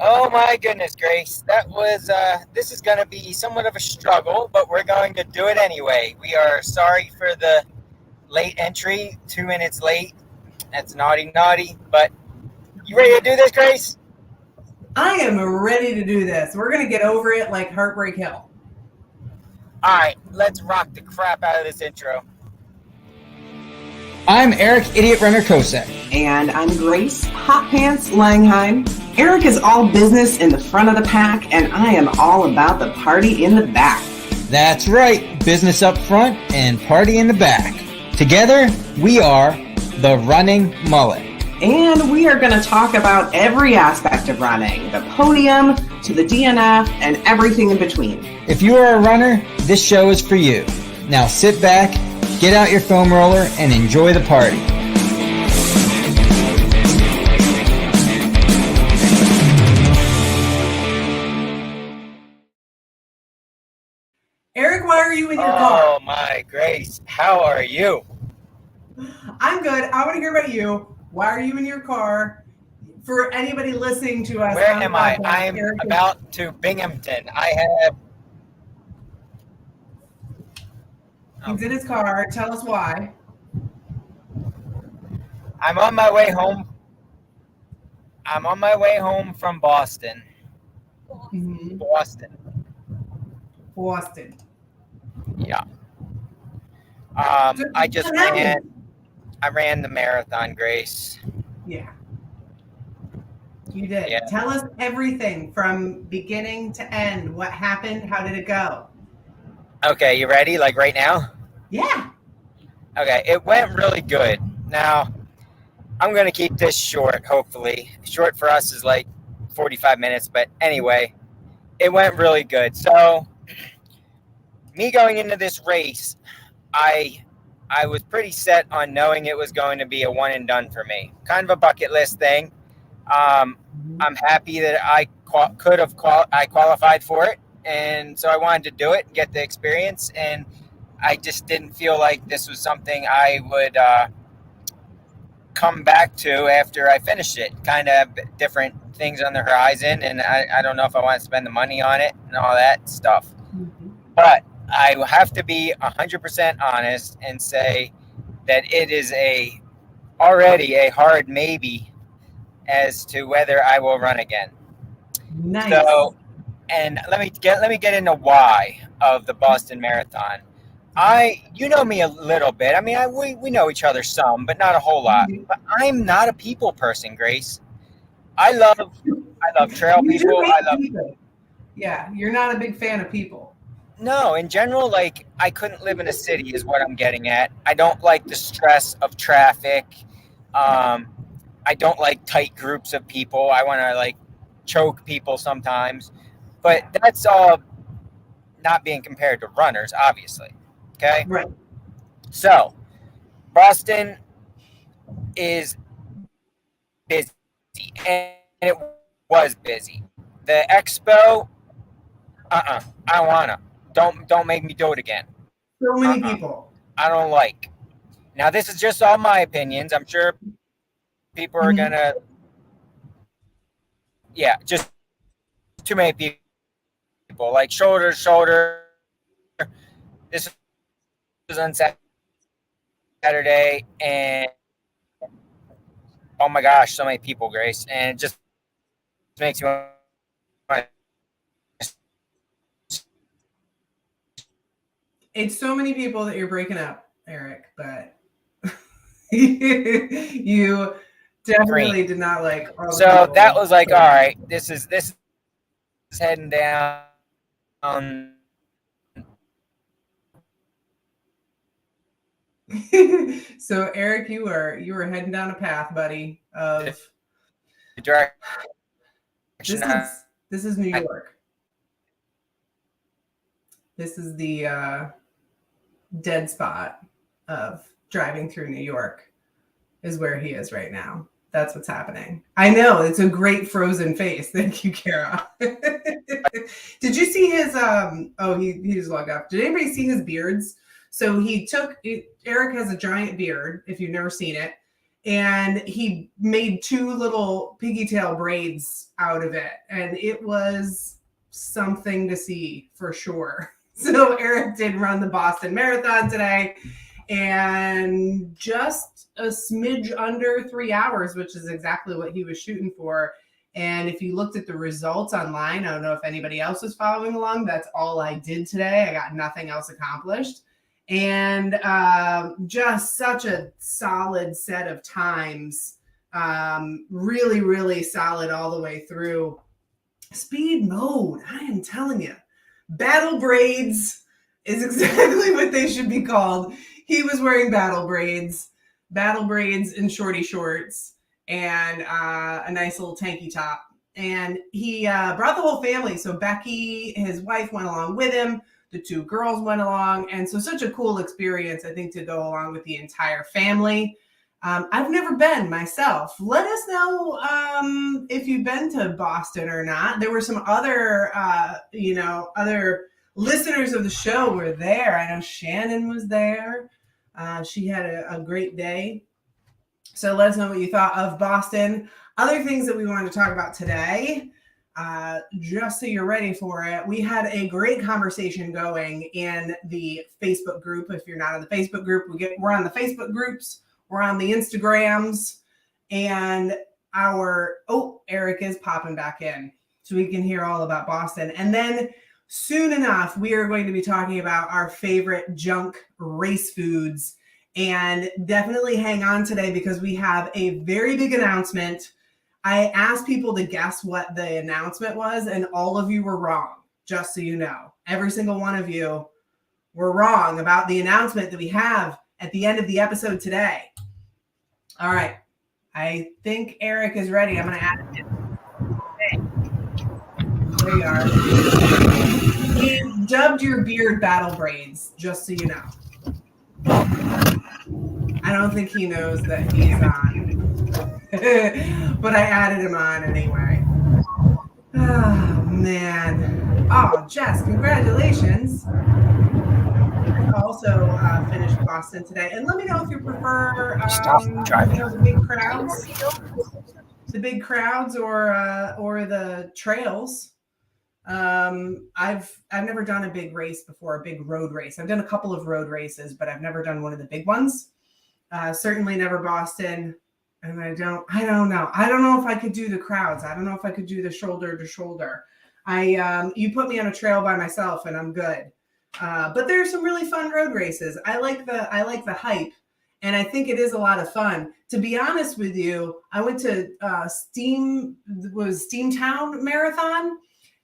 Oh my goodness, Grace. That was, this is going to be somewhat of a struggle, but we're going to do it anyway. We are sorry for the late entry, 2 minutes late. That's naughty, but you ready to do this, Grace? I am ready to do this. We're going to get over it like Heartbreak Hill. All right, let's rock the crap out of this intro. I'm Eric, Idiot Runner Kosek. And I'm Grayce, Hot Pants Langheim. Eric is all business in the front of the pack, and I am all about the party in the back. That's right, business up front and party in the back. Together, we are the Running Mullet. And we are going to talk about every aspect of running, the podium to the DNF and everything in between. If you are a runner, this show is for you. Now sit back, get out your foam roller, and enjoy the party. Eric, why are you in your car? Oh my Grace, how are you? I'm good. I want to hear about you. Why are you in your car? For anybody listening to us, Where am I? I'm about to Binghamton. He's in his car. Tell us why. I'm on my way home. I'm on my way home from Boston. Mm-hmm. Boston. Yeah. I ran the marathon, Grace. Yeah. You did. Yeah. Tell us everything from beginning to end. What happened? How did it go? Okay, you ready? Like right now? Yeah. Okay, it went really good. Now, I'm going to keep this short, hopefully. Short for us is like 45 minutes, but anyway, it went really good. So, me going into this race, I was pretty set on knowing it was going to be a one and done for me. Kind of a bucket list thing. I'm happy that I qualified for it, and so I wanted to do it and get the experience, and I just didn't feel like this was something I would come back to after I finished it. Kind of different things on the horizon, and I don't know if I want to spend the money on it and all that stuff. Mm-hmm. But I have to be 100% honest and say that it is already a hard maybe as to whether I will run again. Nice. So, and let me get into why of the Boston Marathon. You know me a little bit. I mean, we know each other some, but not a whole lot. But I'm not a people person, Grace. I love trail people. People. Yeah, you're not a big fan of people. No, in general, like, I couldn't live in a city is what I'm getting at. I don't like the stress of traffic. I don't like tight groups of people. I want to, like, choke people sometimes. But that's all not being compared to runners, obviously. Okay? Right. So, Boston is busy. And it was busy. The expo, I don't want to. Don't make me do it again. So many people. I don't like. Now, this is just all my opinions. I'm sure people are going to... Yeah, just too many people. Like, shoulder. This was on Saturday, and... Oh, my gosh, so many people, Grace. And it just makes you want to... It's so many people that you're breaking up, Eric, but you definitely did not like all the So people. that was like, all right, this is heading down. So Eric, you were heading down a path, buddy, of The direction. this is New York. This is the dead spot of driving through New York is where he is right now. That's what's happening. I know, it's a great frozen face. Thank you, Kara. Did you see his he just logged off. Did anybody see his beards? So Eric has a giant beard, if you've never seen it, and he made 2 little piggy tail braids out of it. And it was something to see for sure. So Eric did run the Boston Marathon today, and just a smidge under 3 hours, which is exactly what he was shooting for. And if you looked at the results online, I don't know if anybody else was following along. That's all I did today. I got nothing else accomplished. And just such a solid set of times. Really, really solid all the way through. Speed mode, I am telling you. Battle braids is exactly what they should be called. He was wearing battle braids and shorty shorts, and a nice little tanky top. And he brought the whole family. So Becky, his wife, went along with him. The 2 girls went along. And so such a cool experience, I think, to go along with the entire family. I've never been myself. Let us know if you've been to Boston or not. There were some other, other listeners of the show were there. I know Shannon was there. She had a great day. So let us know what you thought of Boston. Other things that we wanted to talk about today, just so you're ready for it. We had a great conversation going in the Facebook group. If you're not on the Facebook group, we're on the Facebook groups. We're on the Instagrams, and Eric is popping back in so we can hear all about Boston. And then soon enough, we are going to be talking about our favorite junk race foods. And definitely hang on today because we have a very big announcement. I asked people to guess what the announcement was, and all of you were wrong, just so you know. Every single one of you were wrong about the announcement that we have at the end of the episode today. All right. I think Eric is ready. I'm going to add it. Okay. There you are. He dubbed your beard battle braids, just so you know. I don't think he knows that he's on. But I added him on anyway. Oh, man. Oh, Jess, congratulations. Also finished Boston today. And let me know if you prefer the big crowds or the trails. I've never done a big race before, a big road race. I've done a couple of road races, but I've never done one of the big ones. Certainly never Boston. And I don't know. I don't know if I could do the crowds. I don't know if I could do the shoulder to shoulder. You put me on a trail by myself and I'm good. But there are some really fun road races. I like the hype, and I think it is a lot of fun. To be honest with you, I went to Steamtown Marathon,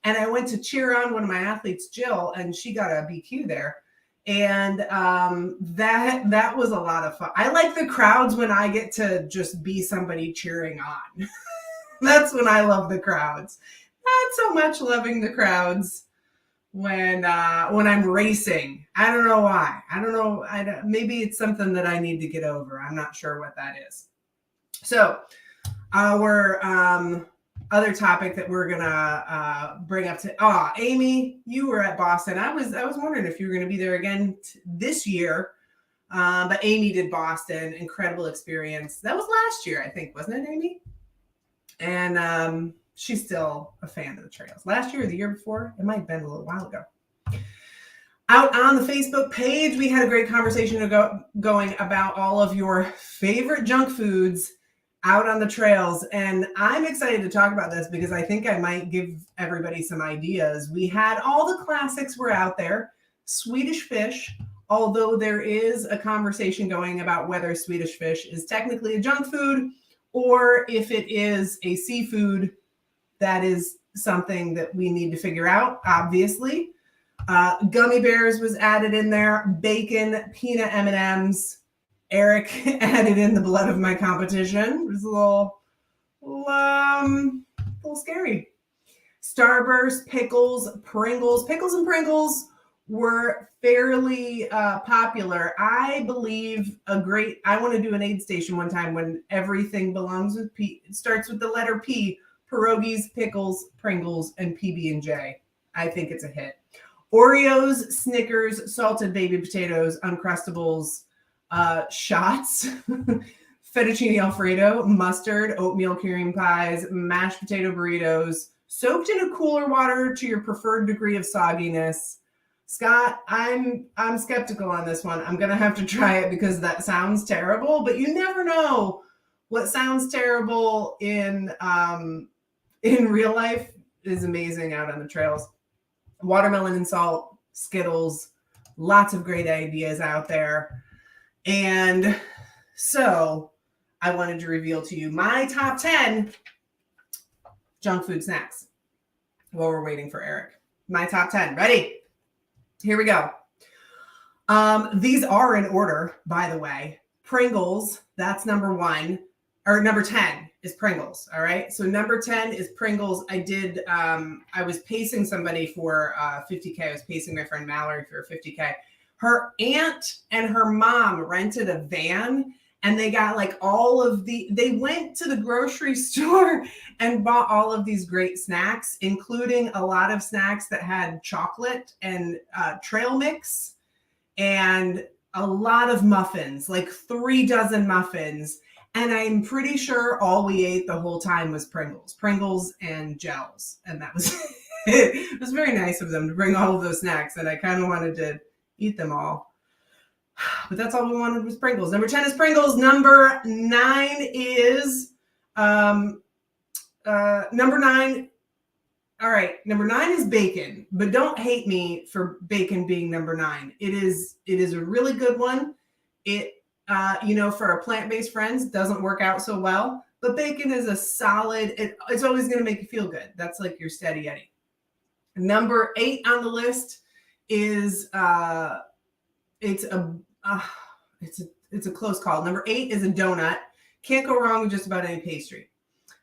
and I went to cheer on one of my athletes, Jill, and she got a BQ there. And that was a lot of fun. I like the crowds when I get to just be somebody cheering on. That's when I love the crowds. Not so much loving the crowds when I'm racing. I don't know why. I don't know. Maybe it's something that I need to get over. I'm not sure what that is. So our other topic that we're gonna bring up to Amy, you were at Boston. I was wondering if you were gonna be there again this year, but Amy did Boston. Incredible experience. That was last year, I think, wasn't it, Amy? And she's still a fan of the trails. Last year or the year before, it might have been a little while ago. Out on the Facebook page, we had a great conversation going about all of your favorite junk foods out on the trails. And I'm excited to talk about this because I think I might give everybody some ideas. We had all the classics were out there. Swedish fish, although there is a conversation going about whether Swedish fish is technically a junk food or if it is a seafood. That is something that we need to figure out, obviously. Gummy bears was added in there. Bacon, peanut M&Ms. Eric added in the blood of my competition. It was a little scary. Starburst, pickles, Pringles. Pickles and Pringles were fairly popular. I believe I want to do an aid station one time when everything belongs with P. It starts with the letter P. Pierogies, pickles, Pringles, and PB&J. I think it's a hit. Oreos, Snickers, salted baby potatoes, Uncrustables, shots, fettuccine Alfredo, mustard, oatmeal cream pies, mashed potato burritos, soaked in a cooler water to your preferred degree of sogginess. Scott, I'm skeptical on this one. I'm gonna have to try it because that sounds terrible, but you never know what sounds terrible in real life is amazing out on the trails. Watermelon and salt, Skittles, lots of great ideas out there. And so I wanted to reveal to you my top 10 junk food snacks while we're waiting for Eric. My top 10. Ready? Here we go. These are in order, by the way. Pringles, that's number 1. Or number 10 is Pringles. All right. So number 10 is Pringles. I was pacing somebody for 50K. I was pacing my friend Mallory for 50K. Her aunt and her mom rented a van, and they got like they went to the grocery store and bought all of these great snacks, including a lot of snacks that had chocolate and trail mix and a lot of muffins, like 3 dozen muffins. And I'm pretty sure all we ate the whole time was Pringles and gels. And that was, it was very nice of them to bring all of those snacks. And I kind of wanted to eat them all. But that's all we wanted was Pringles. Number 10 is Pringles. Number 9 is, number 9. All right. Number 9 is bacon, but don't hate me for bacon being number 9. It is a really good one. It, for our plant-based friends, doesn't work out so well, but bacon is a solid, it's always going to make you feel good. That's like your steady Eddie. Number 8 on the list is, it's a close call. Number 8 is a donut. Can't go wrong with just about any pastry.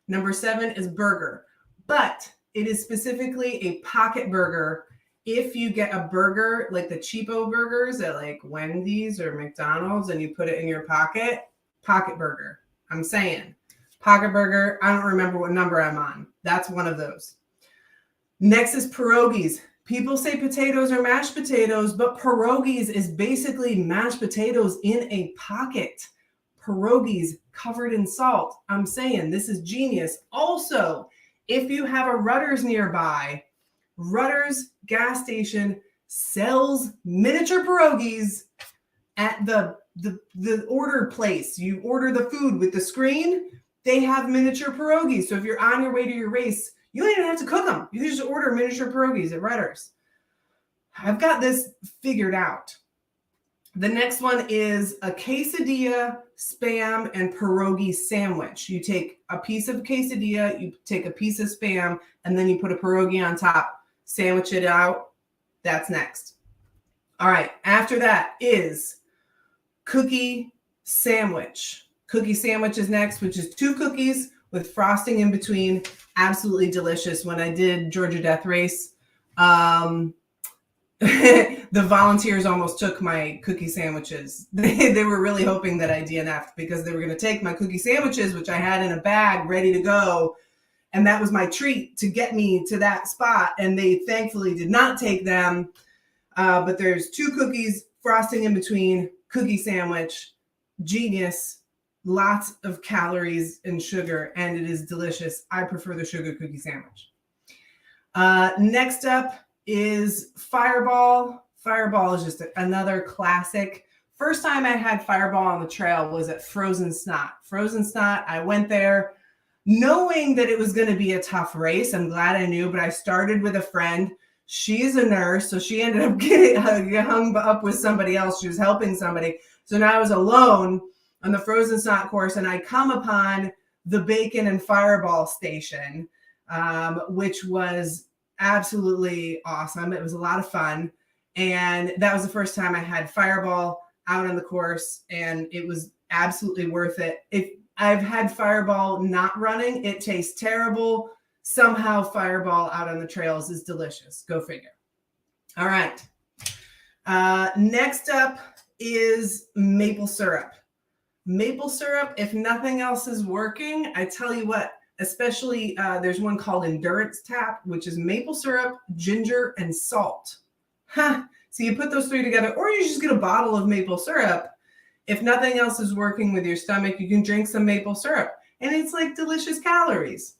Number 7 is burger, but it is specifically a pocket burger. If you get a burger, like the cheapo burgers at like Wendy's or McDonald's, and you put it in your pocket burger. I'm saying pocket burger. I don't remember what number I'm on. That's one of those. Next is pierogies. People say potatoes are mashed potatoes, but pierogies is basically mashed potatoes in a pocket. Pierogies covered in salt. I'm saying this is genius. Also, if you have a Rutter's nearby, Rutter's gas station sells miniature pierogies at the order place. You order the food with the screen. They have miniature pierogies. So if you're on your way to your race, you don't even have to cook them. You can just order miniature pierogies at Rutter's. I've got this figured out. The next one is a quesadilla, Spam, and pierogi sandwich. You take a piece of quesadilla, you take a piece of Spam, and then you put a pierogi on top. Sandwich it out. That's next. All right. After that is cookie sandwich. Cookie sandwich is next, which is 2 cookies with frosting in between. Absolutely delicious. When I did Georgia Death Race, the volunteers almost took my cookie sandwiches. They were really hoping that I DNF'd because they were going to take my cookie sandwiches, which I had in a bag ready to go. And that was my treat to get me to that spot. And they thankfully did not take them. But there's 2 cookies, frosting in between, cookie sandwich, genius, lots of calories and sugar, and it is delicious. I prefer the sugar cookie sandwich. Next up is Fireball. Fireball is just another classic. First time I had Fireball on the trail was at Frozen Snot. Frozen Snot, I went there knowing that it was going to be a tough race. I'm glad I knew, but I started with a friend. She's a nurse, so she ended up getting hung up with somebody else. She was helping somebody. So now I was alone on the Frozen Snot course, and I come upon the Bacon and Fireball station, which was absolutely awesome. It was a lot of fun. And that was the first time I had Fireball out on the course, and it was absolutely worth it. If I've had Fireball not running, it tastes terrible. Somehow Fireball out on the trails is delicious. Go figure. All right. Next up is maple syrup. Maple syrup, if nothing else is working, I tell you what, especially there's one called Endurance Tap, which is maple syrup, ginger, and salt. So you put those 3 together, or you just get a bottle of maple syrup if nothing else is working with your stomach, you can drink some maple syrup, and it's like delicious calories.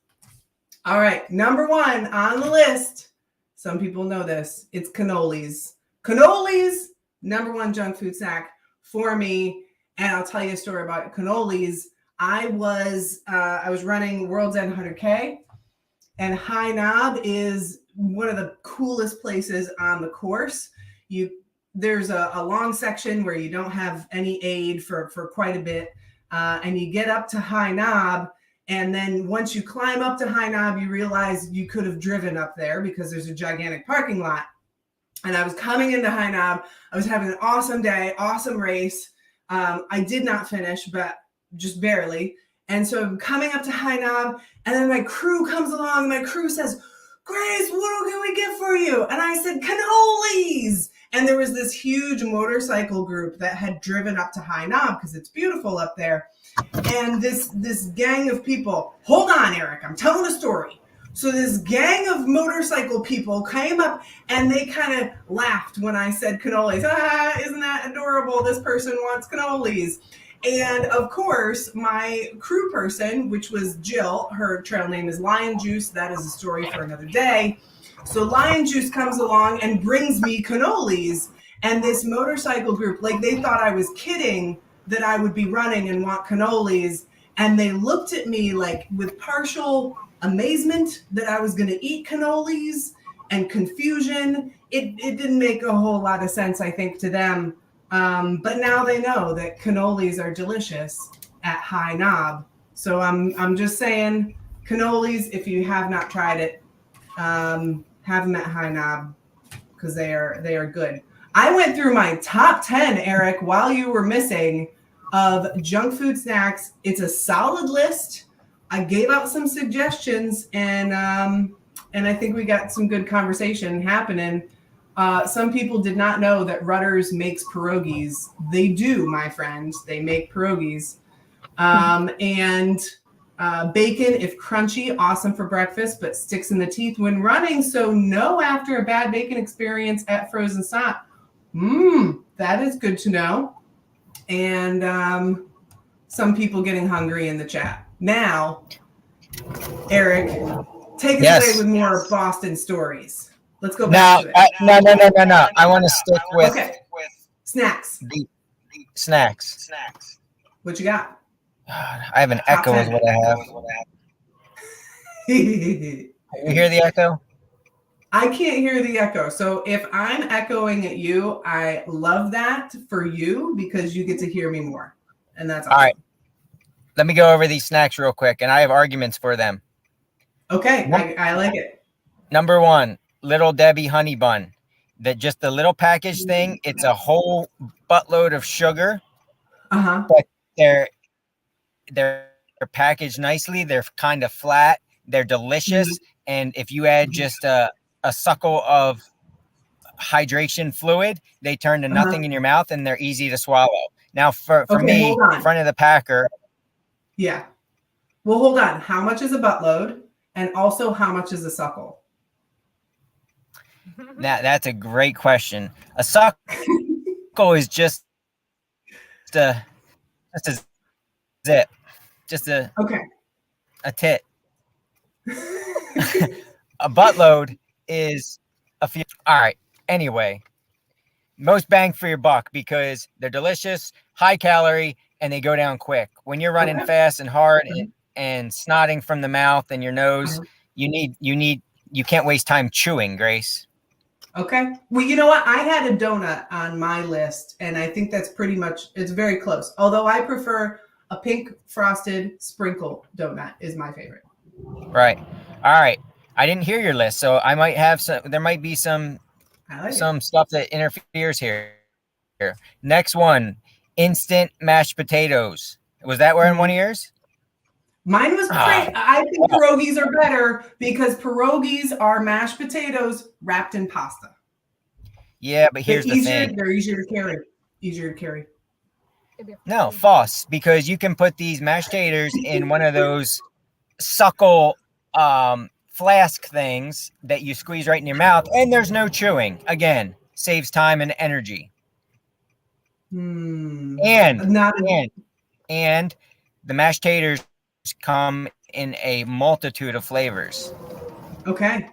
All right, number 1 on the list. Some people know this. It's cannolis. Cannolis, number 1 junk food snack for me. And I'll tell you a story about cannolis. I was running World's End 100K, and High Knob is one of the coolest places on the course. There's a long section where you don't have any aid for quite a bit, and you get up to High Knob, and then once you climb up to High Knob, you realize you could have driven up there because there's a gigantic parking lot. And I was coming into High Knob. I was having an awesome day, awesome race. I did not finish, but just barely. And so I'm coming up to High Knob, and then my crew comes along. My crew says, "Grayce, what can we get for you?" And I said, "Cannolis." And there was this huge motorcycle group that had driven up to High Knob because it's beautiful up there. And this gang of people, hold on, Eric, I'm telling a story. So this gang of motorcycle people came up, and they kind of laughed when I said cannolis. Isn't that adorable? This person wants cannolis. And of course, my crew person, which was Jill, her trail name is Lion Juice. That is a story for another day. So Lion Juice comes along and brings me cannolis. And this motorcycle group, like, they thought I was kidding that I would be running and want cannolis. And they looked at me like with partial amazement that I was going to eat cannolis, and confusion. It didn't make a whole lot of sense, I think, to them. But now they know that cannolis are delicious at High Knob. So I'm just saying, cannolis, if you have not tried it, have them at High Knob because they are good. I went through my top 10, Eric, while you were missing, of junk food snacks. It's a solid list. I gave out some suggestions, and I think we got some good conversation happening. Some people did not know that Rutter's makes pierogies. They do, my friends. They make pierogies. And bacon, if crunchy, awesome for breakfast, but sticks in the teeth when running. So no after a bad bacon experience at Frozen Stop. That is good to know. And some people getting hungry in the chat. Now, Eric, take us away with more Boston stories. Let's go back to it. No. I want to stick with snacks. Snacks. What you got? I have an echo is what I have. You hear the echo? I can't hear the echo. So if I'm echoing at you, I love that for you because you get to hear me more. And that's awesome. All right. Let me go over these snacks real quick, and I have arguments for them. Okay, I like it. Number 1, Little Debbie Honey Bun. Just the little package thing, it's a whole buttload of sugar, but they're packaged nicely. They're kind of flat. They're delicious, and if you add just a suckle of hydration fluid, they turn to nothing in your mouth, and they're easy to swallow. Now, for me, front of the packer. Yeah. Well, hold on. How much is a buttload? And also, how much is a suckle? That's a great question. A suckle is just a zip. Just a tit. A buttload is a few. All right. Anyway, most bang for your buck because they're delicious, high calorie, and they go down quick. When you're running fast and hard and snotting from the mouth and your nose, you can't waste time chewing, Grayce. Okay. Well, you know what? I had a donut on my list, and I think that's pretty much, it's very close. Although I prefer a pink frosted sprinkle donut is my favorite. Right. All right. I didn't hear your list, so I might have there might be some stuff that interferes here. Next one, instant mashed potatoes. Was that in one of yours? Mine was great. I think pierogies are better because pierogies are mashed potatoes wrapped in pasta. Yeah, but here's the thing. They're easier to carry. No, false, because you can put these mashed taters in one of those suckle flask things that you squeeze right in your mouth, and there's no chewing. Again, saves time and energy. And Not and the mashed taters come in a multitude of flavors. okay.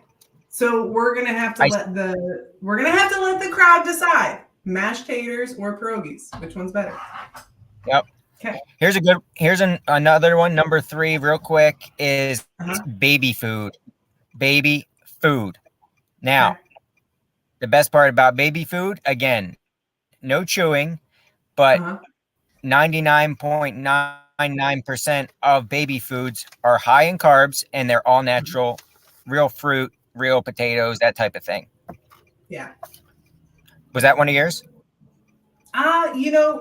So we're gonna have to I- let the crowd decide: mashed taters or pierogies. Which one's better? Yep. Okay. Here's another one. Number 3, real quick, is Uh-huh. baby food. Baby food. Now, Okay. the best part about baby food, again, no chewing, but Uh-huh. 99.99% of baby foods are high in carbs, and they're all natural, real fruit, real potatoes, that type of thing. Yeah. Was that one of yours?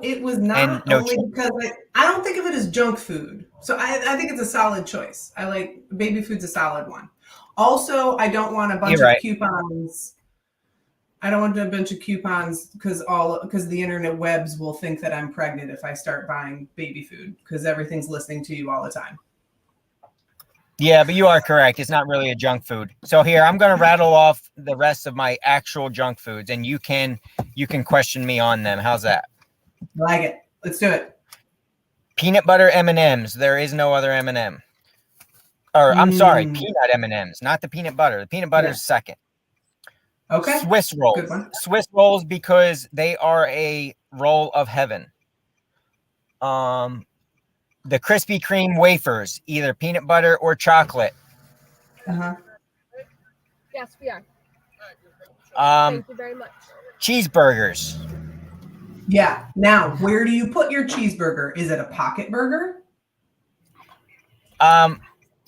It was not And no only because I don't think of it as junk food. So I think it's a solid choice. I like baby food's a solid one. Also, I don't want a bunch You're of right. coupons. I don't want a bunch of coupons because the internet webs will think that I'm pregnant if I start buying baby food because everything's listening to you all the time. Yeah, but you are correct. It's not really a junk food. So here, I'm going to rattle off the rest of my actual junk foods, and you can question me on them. How's that? Like it. Let's do it. Peanut butter M&Ms. There is no other M&M. Or I'm sorry, Mm. peanut M&Ms, not the peanut butter. The peanut butter is second. Okay. Swiss rolls. Good one. Swiss rolls because they are a roll of heaven. The Krispy Kreme wafers, either peanut butter or chocolate. Uh-huh. Yes, we are. Um, Thank you very much. cheeseburgers. Yeah. Now, where do you put your cheeseburger? Is it a pocket burger?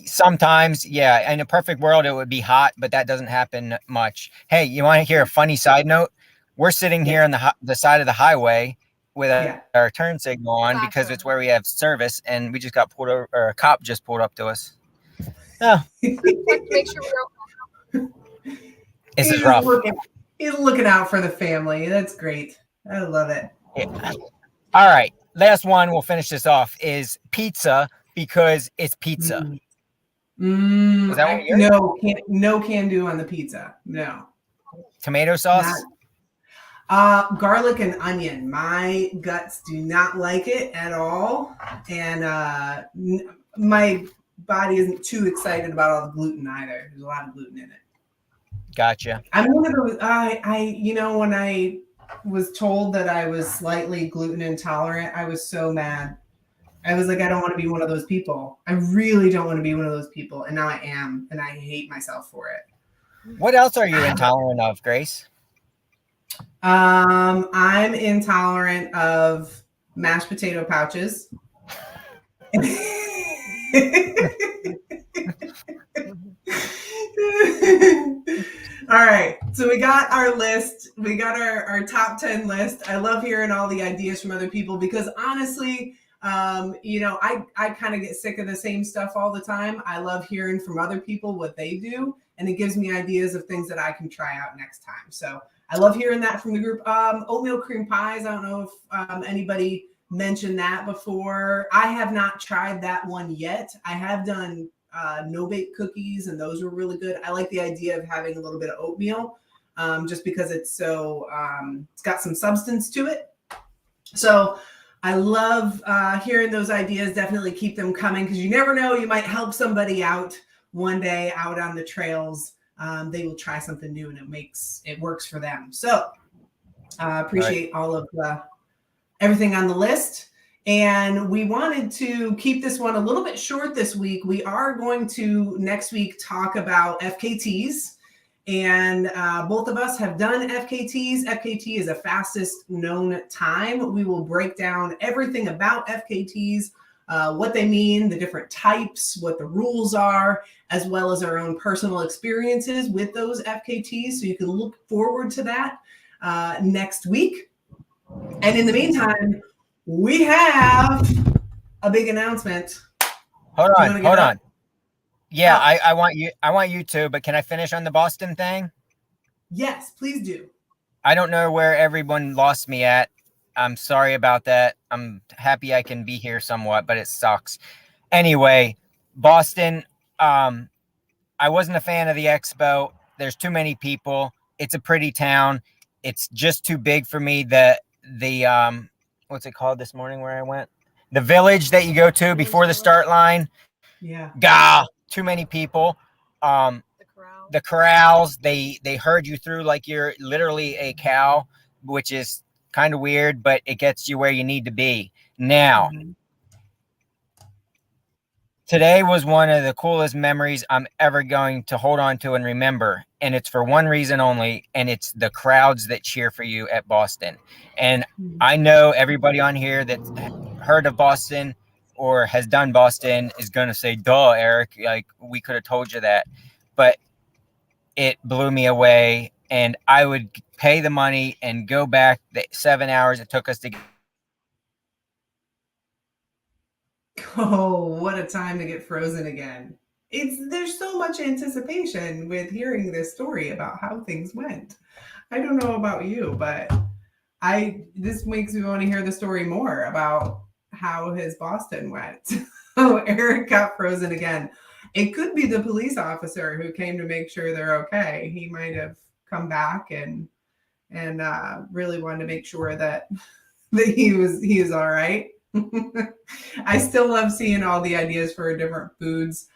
Sometimes, yeah. In a perfect world, it would be hot, but that doesn't happen much. Hey, you want to hear a funny side note? We're sitting here on the side of the highway with our turn signal on because it's where we have service, and we just got pulled over, or a cop just pulled up to us. Oh, Make sure we're this is rough. He's looking out for the family. That's great. I love it. Yeah. All right. Last one, we'll finish this off, is pizza because it's pizza. Was that one of yours? No can do on the pizza. No. Tomato sauce? Garlic and onion. My guts do not like it at all. And my body isn't too excited about all the gluten either. There's a lot of gluten in it. Gotcha. I'm one of those, when I was told that I was slightly gluten intolerant, I was so mad. I was like, I don't want to be one of those people. I really don't want to be one of those people. And now I am, and I hate myself for it. What else are you intolerant of, Grayce? I'm intolerant of mashed potato pouches. All right, so we got our list. We got our top 10 list. I love hearing all the ideas from other people because honestly, I kind of get sick of the same stuff all the time. I love hearing from other people what they do, and it gives me ideas of things that I can try out next time. So I love hearing that from the group. Oatmeal cream pies. I don't know if anybody mentioned that before. I have not tried that one yet. I have done no-bake cookies, and those were really good. I like the idea of having a little bit of oatmeal just because it's got some substance to it. So I love hearing those ideas. Definitely keep them coming because you never know. You might help somebody out one day out on the trails. They will try something new and it works for them. So appreciate all of everything on the list. And we wanted to keep this one a little bit short this week. We are going to next week talk about FKTs. And both of us have done FKTs. FKT is the fastest known time. We will break down everything about FKTs, what they mean, the different types, what the rules are, as well as our own personal experiences with those FKTs. So you can look forward to that next week. And in the meantime, we have a big announcement. Hold on. Yeah, I want you to, but can I finish on the Boston thing? Yes, please do. I don't know where everyone lost me at. I'm sorry about that. I'm happy I can be here somewhat, but it sucks. Anyway, Boston, I wasn't a fan of the expo. There's too many people. It's a pretty town. It's just too big for me. The what's it called this morning where I went? The village that you go to before the start line. Yeah. Gah, too many people. The corral. The corrals, they herd you through like you're literally a cow, which is kind of weird, but it gets you where you need to be. Now, today was one of the coolest memories I'm ever going to hold on to and remember. And it's for one reason only, and it's the crowds that cheer for you at Boston. And I know everybody on here that's heard of Boston or has done Boston is going to say, duh, Eric, like we could have told you that. But it blew me away, and I would pay the money and go back the 7 hours it took us to get. Oh, what a time to get frozen again. There's so much anticipation with hearing this story about how things went. I don't know about you, but this makes me want to hear the story more about how his Boston went. Oh, Eric got frozen again. It could be the police officer who came to make sure they're okay. He might have come back and really wanted to make sure that he was all right. I still love seeing all the ideas for different foods.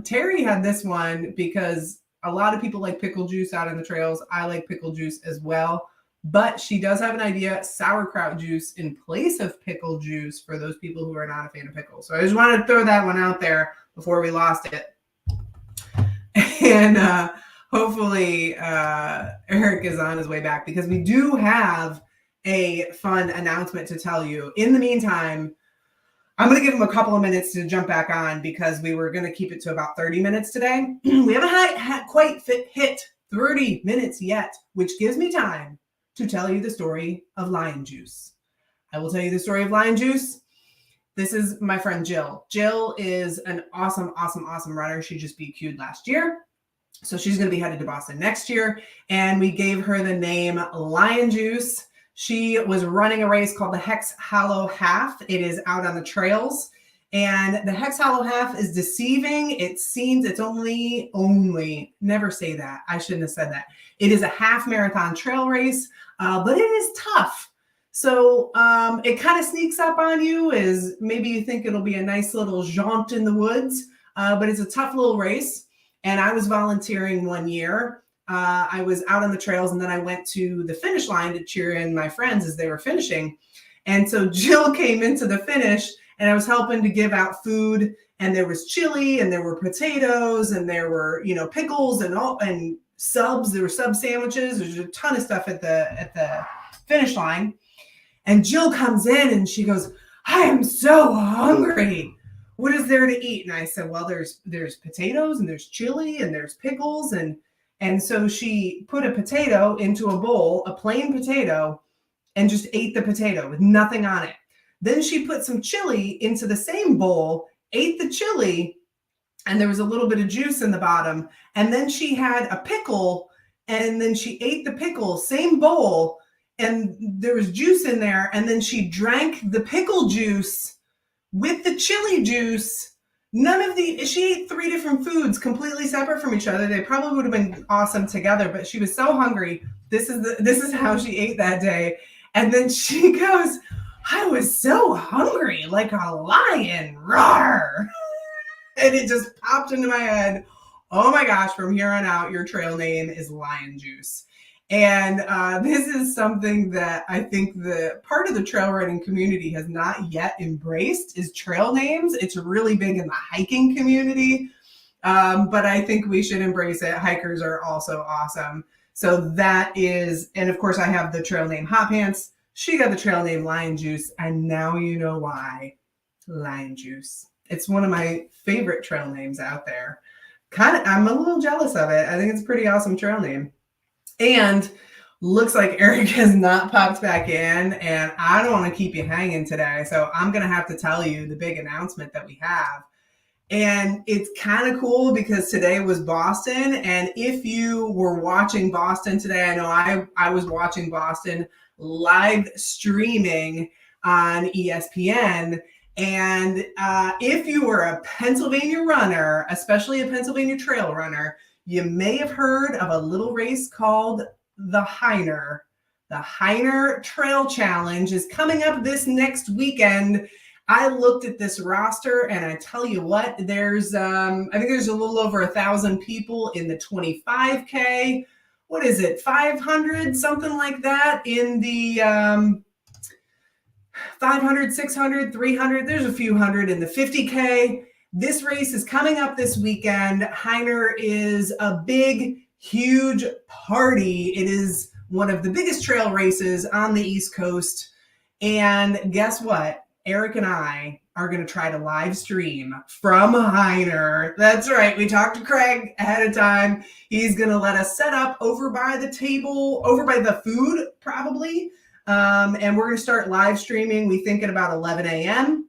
Terry had this one because a lot of people like pickle juice out on the trails. I like pickle juice as well, but she does have an idea: sauerkraut juice in place of pickle juice for those people who are not a fan of pickles. So I just wanted to throw that one out there before we lost it. And hopefully Eric is on his way back, because we do have a fun announcement to tell you. In the meantime, I'm going to give him a couple of minutes to jump back on, because we were going to keep it to about 30 minutes today. We haven't quite hit 30 minutes yet, which gives me time to tell you the story of Lion Juice. I will tell you the story of Lion Juice. This is my friend Jill. Jill is an awesome, awesome, awesome runner. She just BQ'd last year. So she's going to be headed to Boston next year. And we gave her the name Lion Juice. She was running a race called the Hex Hollow Half. It is out on the trails. And the Hex Hollow Half is deceiving. It seems it's only, never say that. I shouldn't have said that. It is a half marathon trail race, but it is tough. So it kind of sneaks up on you, as maybe you think it'll be a nice little jaunt in the woods, but it's a tough little race. And I was volunteering one year. I was out on the trails, and then I went to the finish line to cheer in my friends as they were finishing. And so Jill came into the finish, and I was helping to give out food, and there was chili, and there were potatoes, and there were, pickles and subs. There were sub sandwiches. There's a ton of stuff at the finish line. And Jill comes in and she goes, "I am so hungry. What is there to eat?" And I said, "Well, there's potatoes, and there's chili, and there's pickles." And so she put a potato into a bowl, a plain potato, and just ate the potato with nothing on it. Then she put some chili into the same bowl, ate the chili, and there was a little bit of juice in the bottom. And then she had a pickle, and then she ate the pickle, same bowl, and there was juice in there. And then she drank the pickle juice with the chili juice. She ate 3 different foods completely separate from each other. They probably would have been awesome together, but she was so hungry. This is how she ate that day. And then she goes, "I was so hungry, like a lion, roar." And it just popped into my head. Oh my gosh, from here on out, your trail name is Lion Juice. And this is something that I think the part of the trail running community has not yet embraced, is trail names. It's really big in the hiking community, but I think we should embrace it. Hikers are also awesome. So that is, and of course I have the trail name Hot Pants. She got the trail name Lion Juice, and now you know why. Lion Juice. It's one of my favorite trail names out there. I'm a little jealous of it. I think it's a pretty awesome trail name. And looks like Eric has not popped back in, and I don't want to keep you hanging today. So I'm going to have to tell you the big announcement that we have. And it's kind of cool because today was Boston. And if you were watching Boston today, I know I was watching Boston live streaming on ESPN. And if you were a Pennsylvania runner, especially a Pennsylvania trail runner, you may have heard of a little race called the Heiner The Heiner Trail Challenge is coming up this next weekend. I looked at this roster and I tell you what, there's I think there's a little over 1,000 people in the 25K. What is it, 500, something like that in the 500, 600, 300. There's a few hundred in the 50K. This race is coming up this weekend. Heiner is a big, huge party. It is one of the biggest trail races on the East Coast. And guess what? Eric and I are going to try to live stream from Heiner. That's right. We talked to Craig ahead of time. He's going to let us set up over by the table, over by the food probably. And we're going to start live streaming, we think at about 11 a.m.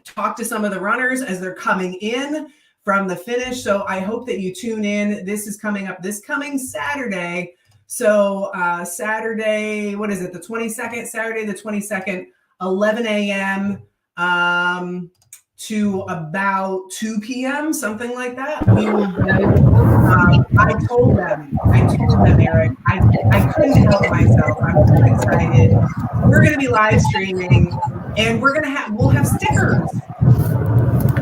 Talk to some of the runners as they're coming in from the finish. So I hope that you tune in. This is coming up this coming Saturday. So Saturday, what is it? The 22nd, Saturday, the 22nd, 11 a.m. To about 2 p.m., something like that. We will I told them, Eric, I couldn't help myself. I'm so excited. We're going to be live streaming and we'll have stickers.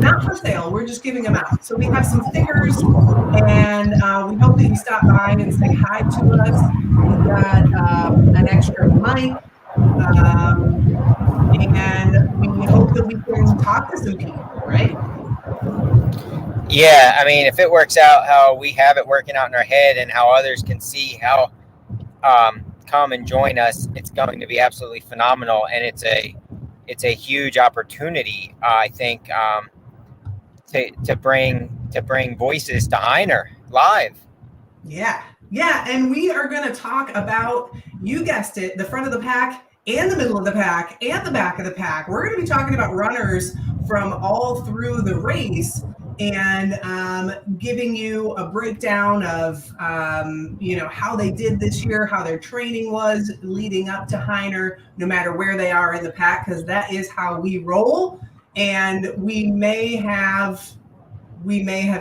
Not for sale. We're just giving them out. So we have some stickers and we hope that you stop by and say hi to us. We've got an extra mic. And we hope that we can talk to some people, right? Yeah, I mean, if it works out how we have it working out in our head and how others can see how come and join us, it's going to be absolutely phenomenal. And it's a huge opportunity, I think, to bring voices to Heiner live. Yeah. And we are going to talk about, you guessed it, the front of the pack and the middle of the pack and the back of the pack. We're going to be talking about runners from all through the race and giving you a breakdown of, how they did this year, how their training was leading up to Heiner, no matter where they are in the pack, because that is how we roll. And we may have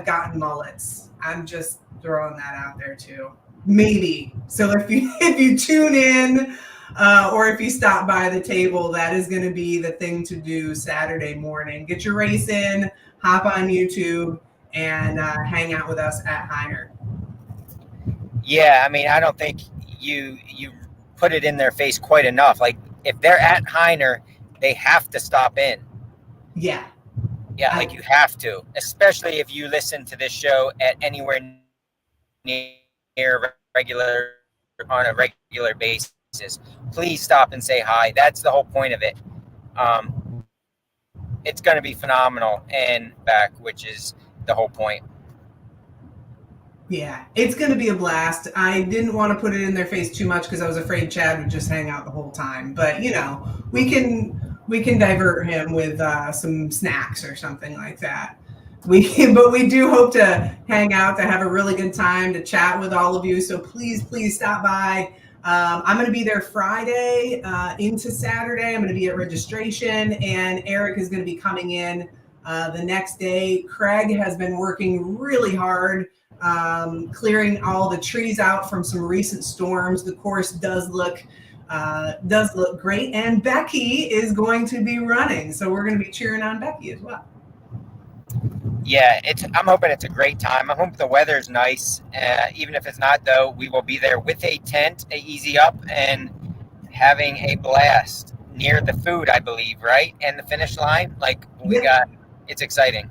gotten mullets. I'm just throwing that out there too. Maybe. So if you tune in, or if you stop by the table, that is going to be the thing to do Saturday morning. Get your race in, hop on YouTube, and hang out with us at Heiner. Yeah, I mean, I don't think you put it in their face quite enough. Like, if they're at Heiner, they have to stop in. Yeah. Yeah, like you have to, especially if you listen to this show at anywhere near on a regular basis. Please stop and say hi. That's the whole point of it. It's going to be phenomenal and back, which is the whole point. Yeah, it's going to be a blast. I didn't want to put it in their face too much because I was afraid Chad would just hang out the whole time. But, we can divert him with some snacks or something like that. But we do hope to hang out, to have a really good time, to chat with all of you. So please stop by. I'm going to be there Friday into Saturday. I'm going to be at registration, and Eric is going to be coming in the next day. Craig has been working really hard, clearing all the trees out from some recent storms. The course does look great, and Becky is going to be running, so we're going to be cheering on Becky as well. Yeah, I'm hoping it's a great time. I hope the weather's nice. Even if it's not, though, we will be there with a tent, a easy up, and having a blast near the food, I believe, right? And the finish line. It's exciting.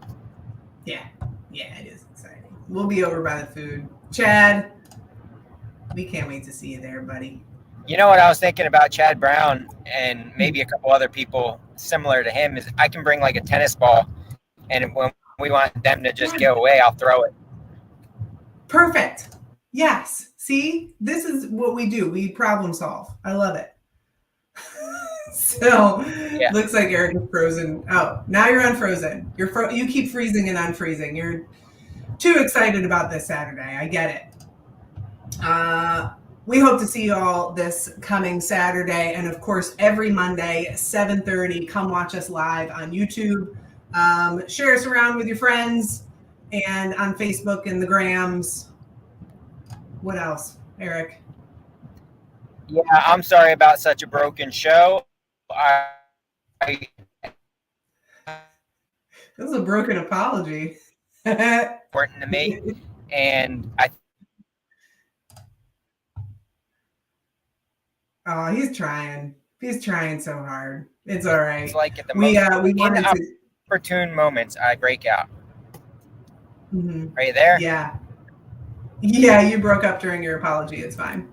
Yeah, it is exciting. We'll be over by the food. Chad, we can't wait to see you there, buddy. You know what I was thinking about Chad Brown and maybe a couple other people similar to him is I can bring like a tennis ball, and when we want them to just get away, I'll throw it. Perfect. Yes. See, this is what we do. We problem solve. I love it. So yeah. Looks like Eric is frozen. Oh, now you're unfrozen. You keep freezing and unfreezing. You're too excited about this Saturday. I get it. We hope to see you all this coming Saturday. And of course, every Monday, 7:30, come watch us live on YouTube. Share us around with your friends and on Facebook and the Grams. What else, Eric? Yeah, I'm sorry about such a broken show. I This is a broken apology. important to me, and Oh, he's trying. He's trying so hard. It's all right. it's like at the We most wanted to. inopportune moments, I break out. Mhm. Are you there? Yeah. Yeah, you broke up during your apology. It's fine.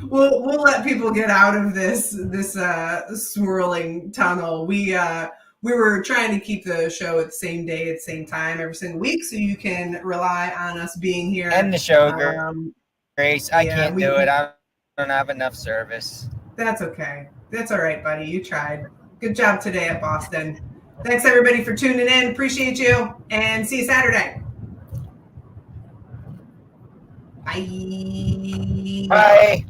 we'll let people get out of this swirling tunnel. We were trying to keep the show at the same day at the same time every single week, so you can rely on us being here. End the show, Grayce. I yeah, can't do it. I don't have enough service. That's okay. That's all right, buddy. You tried. Good job today at Boston. Thanks everybody for tuning in. Appreciate you, and see you Saturday. Bye. Bye.